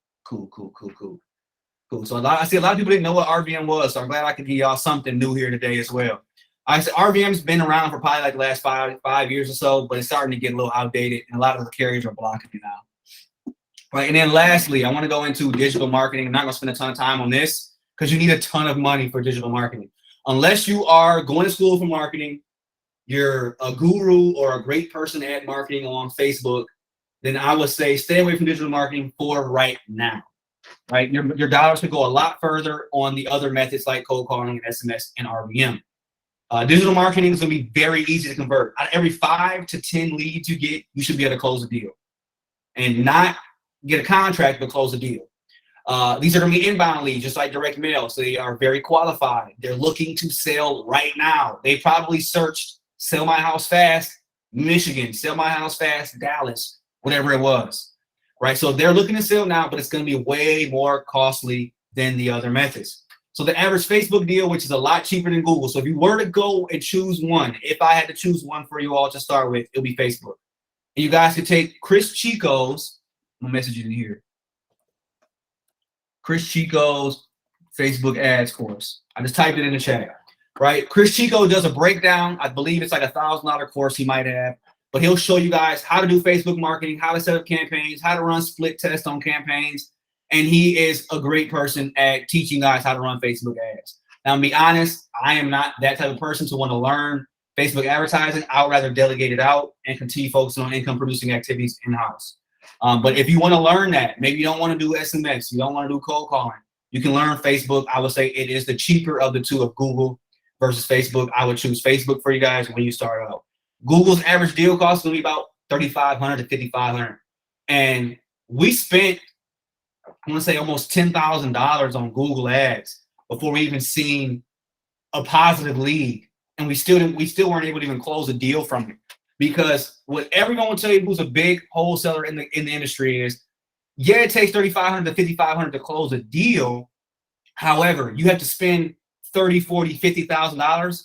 So I see a lot of people didn't know what RVM was, so I'm glad I could give y'all something new here today as well. I said RVM's been around for probably like the last five years or so, but it's starting to get a little outdated, and a lot of the carriers are blocking it now. Right, and then lastly, I want to go into digital marketing. I'm not going to spend a ton of time on this because you need a ton of money for digital marketing. Unless you are going to school for marketing, you're a guru or a great person at marketing on Facebook, then I would say stay away from digital marketing for right now. Right, your dollars could go a lot further on the other methods like cold calling and SMS and RVM. Digital marketing is going to be very easy to convert. Out of every 5 to 10 leads you get, you should be able to close a deal, and not get a contract, but close a deal. These are going to be inbound leads, just like direct mail. So they are very qualified. They're looking to sell right now. They probably searched sell my house fast, Michigan, sell my house fast, Dallas, whatever it was, right? So they're looking to sell now, but it's going to be way more costly than the other methods. So the average Facebook deal, which is a lot cheaper than Google. So if you were to go and choose one, if I had to choose one for you all to start with, it'll be Facebook. And you guys could take Chris Chico's, I'm gonna message you in here, Chris Chico's Facebook ads course. I just typed it in the chat, right? Chris Chico does a breakdown. I believe it's like $1,000 course he might have, but he'll show you guys how to do Facebook marketing, how to set up campaigns, how to run split tests on campaigns. And he is a great person at teaching guys how to run Facebook ads. Now, to be honest, I am not that type of person to want to learn Facebook advertising. I would rather delegate it out and continue focusing on income producing activities in-house. But if you want to learn that, maybe you don't want to do SMS, you don't want to do cold calling, you can learn Facebook. I would say it is the cheaper of the two of Google versus Facebook. I would choose Facebook for you guys when you start out. Google's average deal cost is going to be about $3,500 to $5,500. And we spent, I want to say almost $10,000 on Google ads before we even seen a positive lead. And we still weren't able to even close a deal from it. Because what everyone will tell you who's a big wholesaler in the industry is, yeah, it takes $3,500 to $5,500 to close a deal. However, you have to spend $30,000, $40,000, $50,000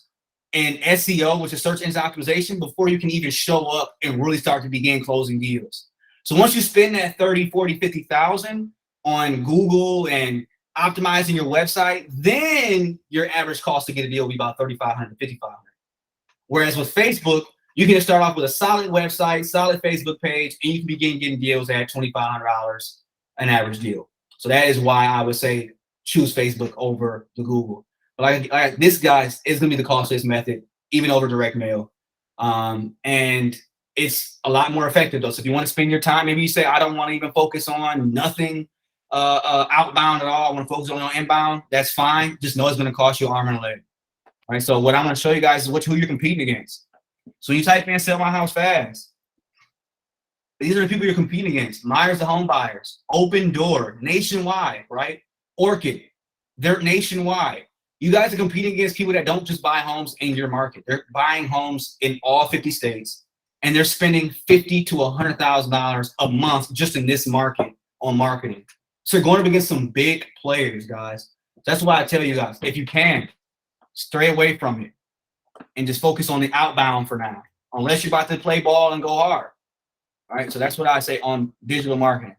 in SEO, which is search engine optimization, before you can even show up and really start to begin closing deals. So once you spend that $30,000, $40,000, $50,000 on Google and optimizing your website, then your average cost to get a deal will be about $3,500 to $5,500. Whereas with Facebook, you can start off with a solid website, solid Facebook page, and you can begin getting deals at $2,500 an average deal. So that is why I would say choose Facebook over the Google. But like this guy's is going to be the costliest method, even over direct mail. And it's a lot more effective though. So if you want to spend your time, maybe you say, I don't want to even focus on nothing. outbound at all, I want to focus only on inbound, that's fine. Just know it's going to cost you an arm and a leg. All right, so what I'm going to show you guys is who you're competing against. So you type in sell my house fast. These are the people you're competing against. Myers the Home Buyers, Open Door, Nationwide, right? Orchid, they're nationwide. You guys are competing against people that don't just buy homes in your market. They're buying homes in all 50 states, and they're spending $50,000 to $100,000 a month just in this market on marketing. So you're going up against some big players, guys. That's why I tell you guys, if you can, stray away from it and just focus on the outbound for now, unless you're about to play ball and go hard. All right, so that's what I say on digital marketing.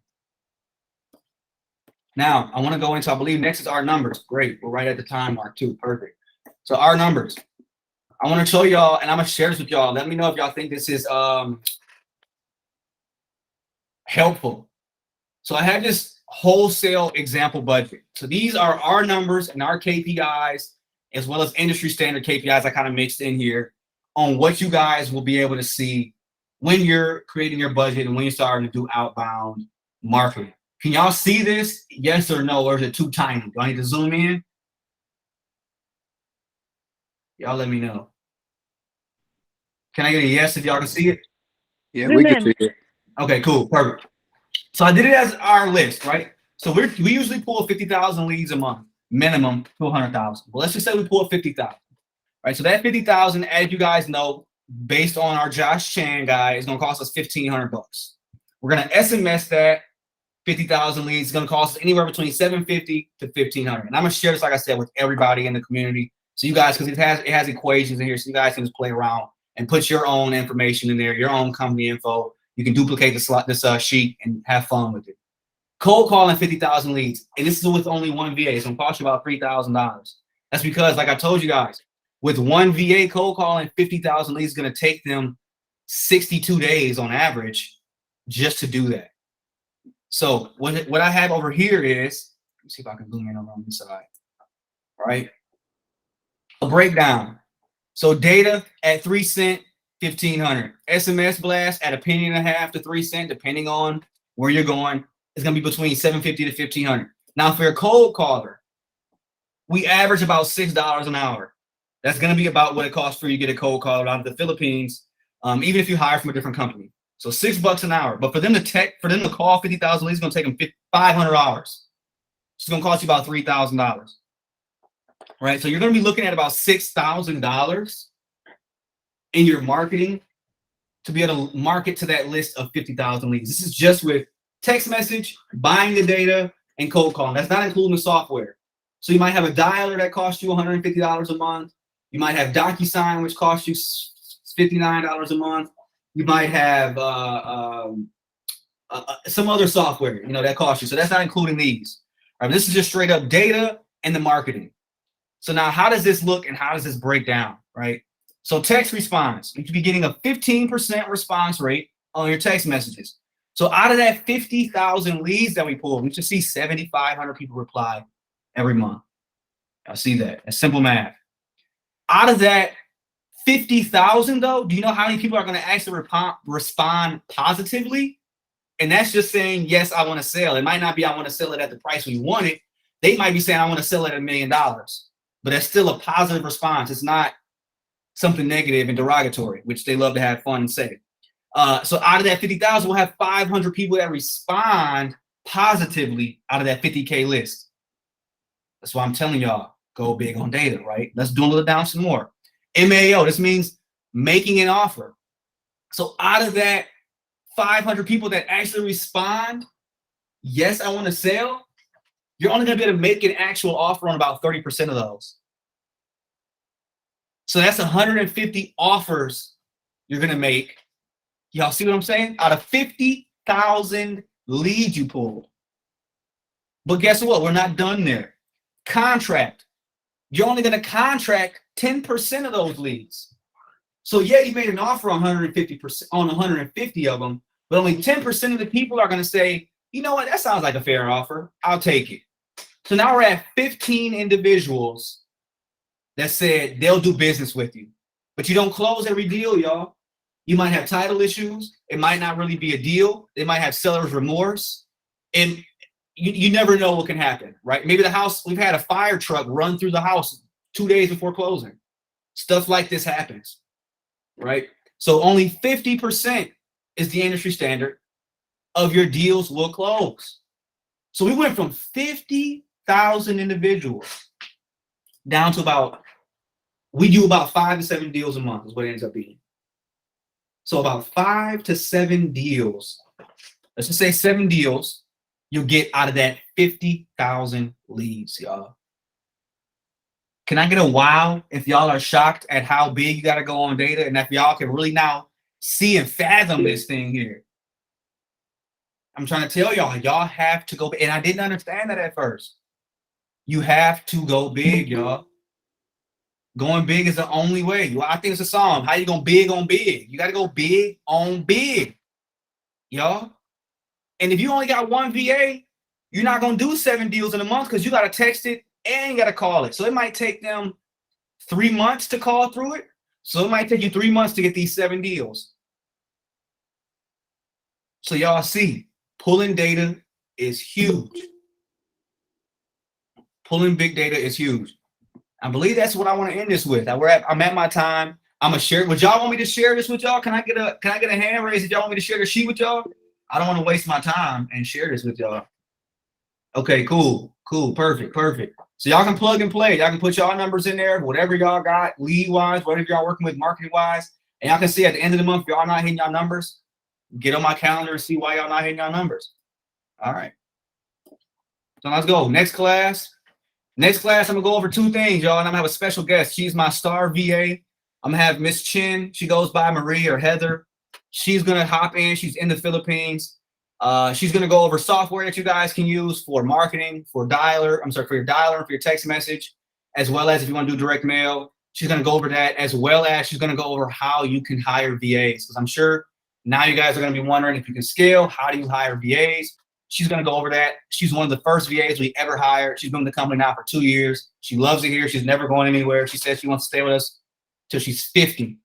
Now, I want to go into, I believe next is our numbers. Great, we're right at the time mark too, perfect. So our numbers. I want to show y'all, and I'm going to share this with y'all. Let me know if y'all think this is helpful. So I have this wholesale example budget. So these are our numbers and our KPIs, as well as industry standard KPIs I kind of mixed in here on what you guys will be able to see when you're creating your budget and when you're starting to do outbound marketing. Can y'all see this? Yes or no? Or is it too tiny? Do I need to zoom in? Y'all let me know. Can I get a yes if y'all can see it? Yeah, we can see it. Okay, cool, perfect. So I did it as our list, right? So we usually pull 50,000 leads a month, minimum to 100,000. Well, let's just say we pull 50,000, right? So that 50,000, as you guys know, based on our Josh Chan guy, is going to cost us $1,500 bucks. We're going to SMS that 50,000 leads. It's going to cost us anywhere between $750 to $1,500. And I'm going to share this, like I said, with everybody in the community. So you guys, because it has equations in here, so you guys can just play around and put your own information in there, your own company info. You can duplicate this sheet and have fun with it. Cold calling 50,000 leads, and this is with only one VA. It's going to cost you about $3,000. That's because, like I told you guys, with one VA cold calling 50,000 leads, is going to take them 62 days on average just to do that. So what I have over here is, let me see if I can zoom in on this side. All right, a breakdown. So data at 3 cents, 1,500. SMS blast at $0.015 to 3 cents, depending on where you're going. It's going to be between $750 to $1,500. Now, for a cold caller, we average about $6 an hour. That's going to be about what it costs for you to get a cold caller out of the Philippines, even if you hire from a different company. So $6 an hour. But for them to call 50,000 leads, it's going to take them $500. It's going to cost you about $3,000. Right? So you're going to be looking at about $6,000 in your marketing to be able to market to that list of 50,000 leads. This is just with text message, buying the data, and cold calling. That's not including the software. So you might have a dialer that costs you $150 a month. You might have DocuSign, which costs you $59 a month. You might have some other software, that costs you. So that's not including these. All right, this is just straight up data and the marketing. So now how does this look and how does this break down, right? So text response, you could be getting a 15% response rate on your text messages. So out of that 50,000 leads that we pulled, we should see 7,500 people reply every month. I see that. That's simple math. Out of that 50,000 though, do you know how many people are going to actually respond positively? And that's just saying, yes, I want to sell. It might not be I want to sell it at the price we want it. They might be saying I want to sell it at $1 million. But that's still a positive response. It's not something negative and derogatory, which they love to have fun and say. So out of that 50,000, we'll have 500 people that respond positively out of that 50K list. That's why I'm telling y'all, go big on data, right? Let's dwindle it down some more. MAO, this means making an offer. So out of that 500 people that actually respond, yes, I want to sell, you're only going to be able to make an actual offer on about 30% of those. So that's 150 offers you're going to make. Y'all see what I'm saying? Out of 50,000 leads you pulled. But guess what? We're not done there. Contract. You're only going to contract 10% of those leads. So yeah, you made an offer on 150% on 150 of them, but only 10% of the people are going to say, you know what, that sounds like a fair offer. I'll take it. So now we're at 15 individuals that said they'll do business with you. But you don't close every deal, y'all. You might have title issues. It might not really be a deal. They might have seller's remorse. And you never know what can happen, right? Maybe we've had a fire truck run through the house 2 days before closing. Stuff like this happens, right? So only 50% is the industry standard of your deals will close. So we went from 50,000 individuals down to we do about 5 to 7 deals a month is what it ends up being. So about 5 to 7 deals, let's just say 7 deals, you'll get out of that 50,000 leads, y'all. Can I get a wow if y'all are shocked at how big you got to go on data and if y'all can really now see and fathom this thing here? I'm trying to tell y'all have to go, and I didn't understand that at first. You have to go big, y'all. Going big is the only way. Well, I think it's a song. How you going big on big? You got to go big on big, y'all. And if you only got one VA, you're not going to do 7 deals in a month because you got to text it and you got to call it. So it might take them 3 months to call through it. So it might take you 3 months to get these 7 deals. So y'all see, pulling data is huge. Pulling big data is huge. I believe that's what I want to end this with. I'm at my time. I'm gonna share. Would y'all want me to share this with y'all? Can I get a hand raise if y'all want me to share the sheet with y'all? I don't want to waste my time and share this with y'all. Okay, cool, perfect. So y'all can plug and play. Y'all can put y'all numbers in there, whatever y'all got, lead wise, whatever y'all working with, marketing wise, and y'all can see at the end of the month if y'all not hitting y'all numbers. Get on my calendar and see why y'all not hitting y'all numbers. All right. So let's go. Next class, I'm gonna go over 2 things, y'all, and I'm gonna have a special guest. She's my star VA. I'm gonna have Miss Chin. She goes by Marie or Heather. She's gonna hop in. She's in the Philippines. She's gonna go over software that you guys can use for marketing, for your dialer, and for your text message, as well as if you want to do direct mail. She's gonna go over that, as well as she's gonna go over how you can hire VAs. Because I'm sure now you guys are gonna be wondering if you can scale. How do you hire VAs? She's going to go over that. She's one of the first VAs we ever hired. She's been with the company now for 2 years. She loves it here. She's never going anywhere. She says she wants to stay with us till she's 50.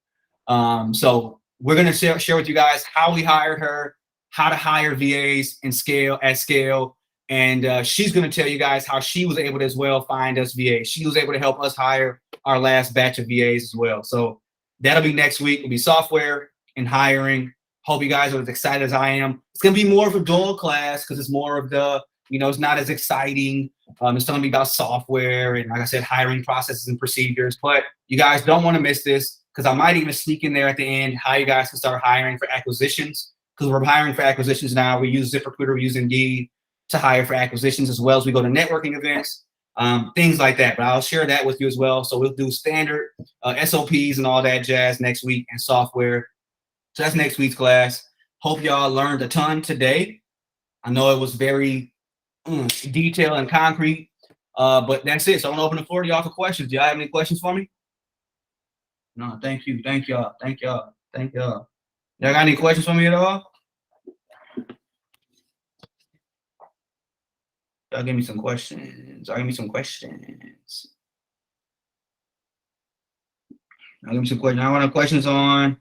So we're going to share with you guys how we hired her, how to hire VAs and at scale. And she's going to tell you guys how she was able to as well find us VAs. She was able to help us hire our last batch of VAs as well. So that'll be next week. It'll be software and hiring. Hope you guys are as excited as I am. It's going to be more of a dual class because it's more of it's not as exciting. It's going to be about software and, like I said, hiring processes and procedures. But you guys don't want to miss this because I might even sneak in there at the end how you guys can start hiring for acquisitions, because we're hiring for acquisitions now. We use ZipRecruiter, we use Indeed to hire for acquisitions, as well as we go to networking events, things like that. But I'll share that with you as well. So we'll do standard SOPs and all that jazz next week, and software. So that's next week's class. Hope y'all learned a ton today. I know it was very detailed and concrete, but that's it. So I'm gonna open the floor to y'all for questions. Do y'all have any questions for me? No, thank you. Thank y'all. Y'all got any questions for me at all? Y'all give me some questions. I'll give me some questions. I want questions on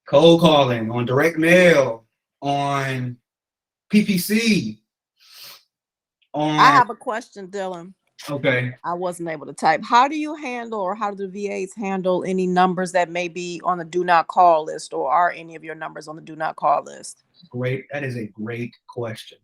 cold calling, on direct mail, on PPC. I have a question, Dylan. Okay. I wasn't able to type. How do you handle, or how do the VAs handle any numbers that may be on the do not call list, or are any of your numbers on the do not call list? Great. That is a great question.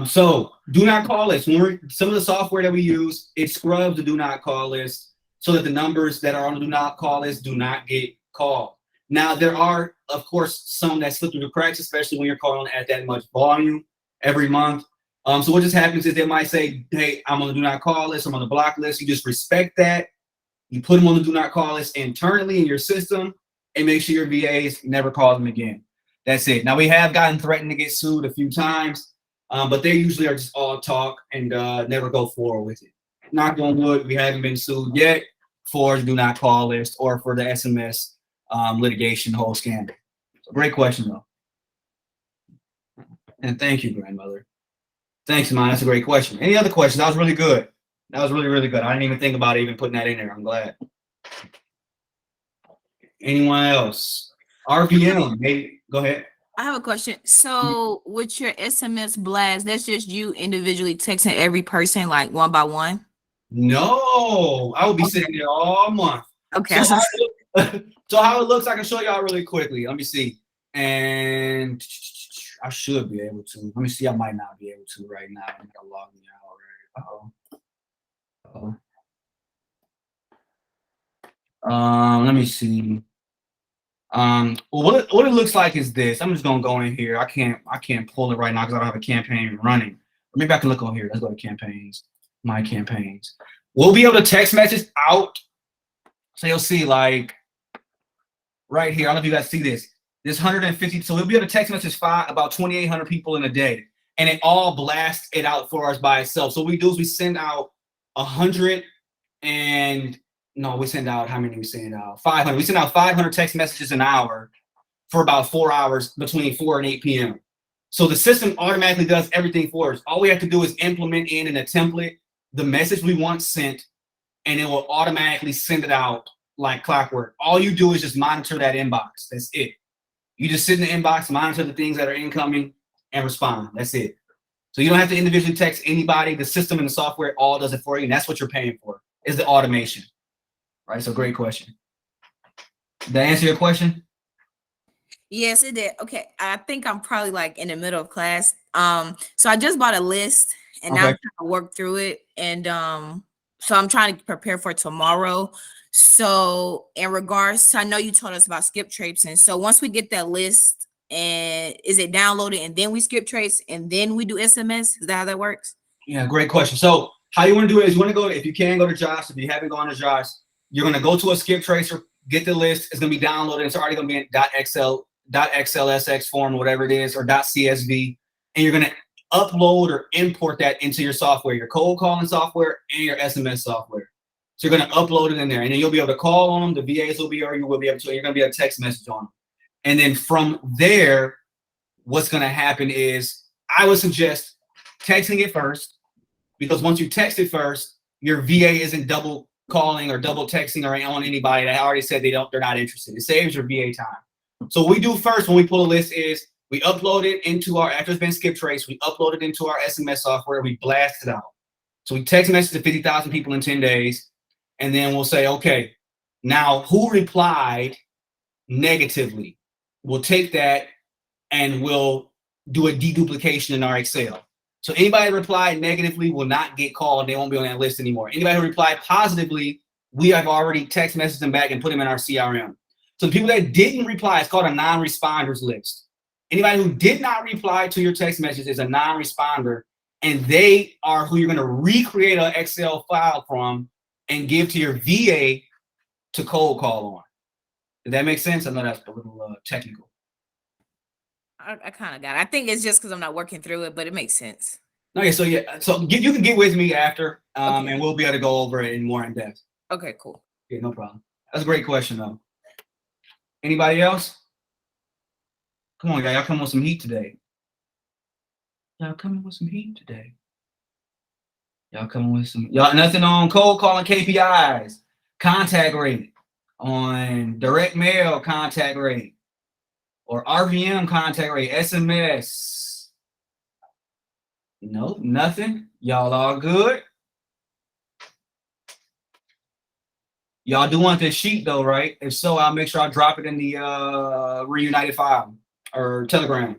So do not call list. Some of the software that we use, it scrubs the do not call list so that the numbers that are on the do not call list do not get called. Now, there are, of course, some that slip through the cracks, especially when you're calling at that much volume every month. So what just happens is they might say, hey, I'm on the do not call list, I'm on the block list. You just respect that. You put them on the do not call list internally in your system and make sure your VAs never call them again. That's it. Now, we have gotten threatened to get sued a few times, but they usually are just all talk and never go forward with it. Knock on wood, we haven't been sued yet for the do not call list or for the SMS litigation, whole scandal. So great question, though. And thank you, grandmother. Thanks, man. That's a great question. Any other questions? That was really good. That was really, really good. I didn't even think about even putting that in there. I'm glad. Anyone else? RVM, maybe. Go ahead. I have a question. So with your SMS blast, that's just you individually texting every person like one by one? No, I will be sitting there all month. Okay. So how it looks, I can show y'all really quickly. Let me see. And I should be able to. Let me see. I might not be able to right now. I'm gonna log me out already. Let me see. Well, what it looks like is this. I'm just gonna go in here. I can't pull it right now because I don't have a campaign running. Maybe I can look on here. Let's go to campaigns. My campaigns. We'll be able to text message out. So you'll see like right here. I don't know if you guys see this. There's 150. So we'll be able to text message about 2,800 people in a day, and it all blasts it out for us by itself. So what we do is we send out 100 and no, we send out, how many we send out? 500. We send out 500 text messages an hour for about 4 hours between 4 and 8 p.m. So the system automatically does everything for us. All we have to do is implement in a template the message we want sent, and it will automatically send it out like clockwork. All you do is just monitor that inbox. That's it. You just sit in the inbox, monitor the things that are incoming, and respond. That's it. So you don't have to individually text anybody. The system and the software all does it for you, and that's what you're paying for, is the automation. Right, so great question. Did I answer your question? Yes, it did. Okay, I think I'm probably like in the middle of class. So I just bought a list and now I'm trying to work through it. And so I'm trying to prepare for tomorrow. So in regards to, I know you told us about skip trace. And so once we get that list, and is it downloaded and then we skip trace and then we do SMS? Is that how that works? Yeah, great question. So how you want to do it is you want to go, if you can go to Josh, if you haven't gone to Josh, you're going to go to a skip tracer, get the list. It's going to be downloaded. It's already going to be in .xlsx form, whatever it is, or .csv. And you're going to upload or import that into your software, your cold calling software and your SMS software. So you're going to upload it in there, and then you'll be able to call on them. The VAs will be, or you will be able to, you're going to be able to text message on them. And then from there, what's going to happen is I would suggest texting it first, because once you text it first, your VA isn't double calling or double texting or on anybody that already said they're not interested. It saves your VA time. So what we do first when we pull a list is we upload it into our, after it's been skip trace, we upload it into our SMS software, we blast it out. So we text message to 50,000 people in 10 days, and then we'll say, okay, now who replied negatively? We'll take that and we'll do a deduplication in our Excel. So anybody that replied negatively will not get called. They won't be on that list anymore. Anybody who replied positively, we have already text messaged them back and put them in our CRM. So the people that didn't reply, it's called a non-responders list. Anybody who did not reply to your text message is a non-responder, and they are who you're going to recreate an Excel file from and give to your VA to cold call on. Does that make sense? I know that's a little technical. I kind of got it. I think it's just because I'm not working through it, but it makes sense. Okay, so yeah, so you can get with me after, and we'll be able to go over it in more in depth. Okay, cool. Yeah, no problem. That's a great question, though. Anybody else? Come on, y'all come with some heat today. Y'all coming with some heat today. Y'all coming with some, y'all nothing on cold calling KPIs, contact rate, on direct mail contact rate, or RVM contact rate, SMS. Nope, nothing. Y'all all good? Y'all do want this sheet though, right? If so, I'll make sure I drop it in the reunited file or Telegram,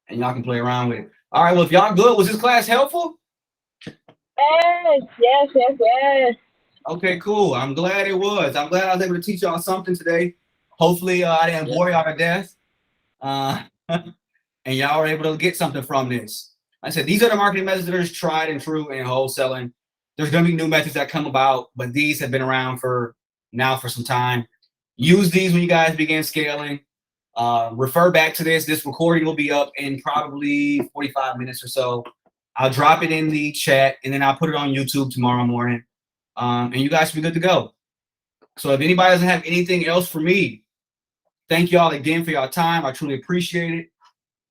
and y'all can play around with it. All right, well, if y'all good, was this class helpful? Yes. Okay, cool. I'm glad it was. I'm glad I was able to teach y'all something today. Hopefully, I didn't bore y'all to death, and y'all were able to get something from this. Like I said, these are the marketing methods that are tried and true in wholesaling. There's going to be new methods that come about, but these have been around for some time. Use these when you guys begin scaling. Refer back to this. This recording will be up in probably 45 minutes or so. I'll drop it in the chat, and then I'll put it on YouTube tomorrow morning. And you guys should be good to go. So if anybody doesn't have anything else for me, thank y'all again for y'all time. I truly appreciate it.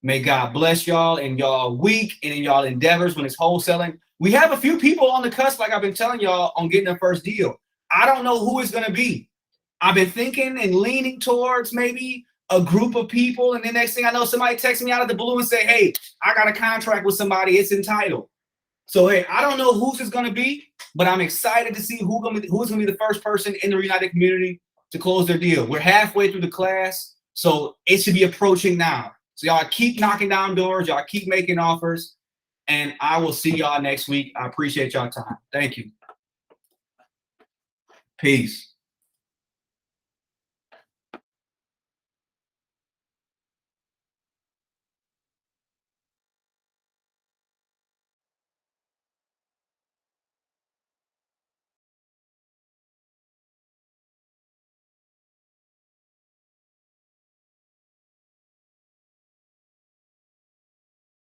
May God bless y'all in y'all week and in y'all endeavors when it's wholesaling. We have a few people on the cusp, like I've been telling y'all, on getting their first deal. I don't know who it's going to be. I've been thinking and leaning towards maybe a group of people, and the next thing I know, somebody texts me out of the blue and say, hey, I got a contract with somebody, it's entitled. So hey, I don't know who's it's gonna be, but I'm excited to see who's gonna be the first person in the United community to close their deal. We're halfway through the class, so it should be approaching now. So y'all keep knocking down doors, y'all keep making offers, and I will see y'all next week. I appreciate y'all time. Thank you. Peace.